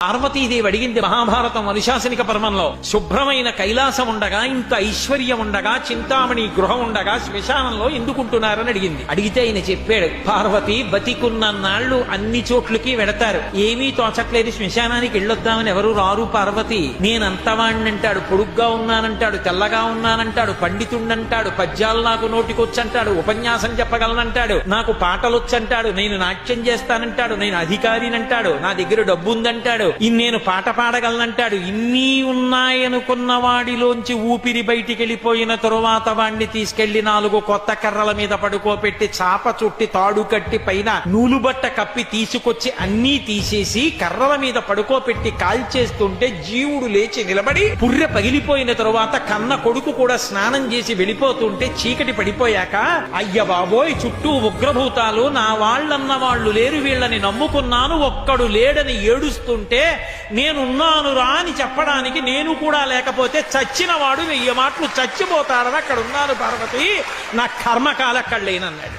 పార్వతీదేవి అడిగింది మహాభారతం అనుశాసనిక పర్వంలో, శుభ్రమైన కైలాసం ఉండగా, ఇంత ఐశ్వర్యం ఉండగా, చింతామణి గృహం ఉండగా శ్మశానంలో ఎందుకుంటున్నారని అడిగింది. అడిగితే ఆయన చెప్పాడు, పార్వతి బతికున్న నాళ్లు అన్ని చోట్లకి వెడతారు, ఏమీ తోచట్లేదు, శ్మశానానికి వెళ్ళొద్దామని ఎవరు రారు పార్వతి. నేనంతవాణ్ణంటాడు, పొడుగ్గా ఉన్నానంటాడు, తెల్లగా ఉన్నానంటాడు, పండితుండంటాడు, పద్యాలు నాకు నోటికొచ్చంటాడు, ఉపన్యాసం చెప్పగలనంటాడు, నాకు పాటలొచ్చంటాడు, నేను నాట్యం చేస్తానంటాడు, నేను అధికారినంటాడు, నా దగ్గర డబ్బుందంటాడు, నేను పాట పాడగలనంటాడు. ఇన్ని ఉన్నాయనుకున్న వాడిలోంచి ఊపిరి బయటికి వెళ్ళిపోయిన తరువాత వాణ్ణి తీసుకెళ్లి 4 కొత్త కర్రల మీద పడుకోపెట్టి చాప చుట్టి తాడు కట్టి పైన నూలుబట్ట కప్పి తీసుకొచ్చి అన్నీ తీసేసి కర్రల మీద పడుకోపెట్టి కాల్చేస్తుంటే జీవుడు లేచి నిలబడి పుర్రె పగిలిపోయిన తరువాత కన్న కొడుకు కూడా స్నానం చేసి వెళ్ళిపోతుంటే చీకటి పడిపోయాక, అయ్య బాబోయ్ చుట్టూ ఉగ్రభూతాలు, నా వాళ్ళన్న వాళ్ళు లేరు, వీళ్ళని నమ్ముకున్నాను, ఒక్కడు లేడని ఏడుస్తుంటే నేనున్నాను రా అని చెప్పడానికి నేను కూడా లేకపోతే చచ్చిన వాడు 1000 మాటలు చచ్చిపోతాడని అక్కడ ఉన్నాను పార్వతి, నా కర్మకాల అక్కడ లేనన్నాడు.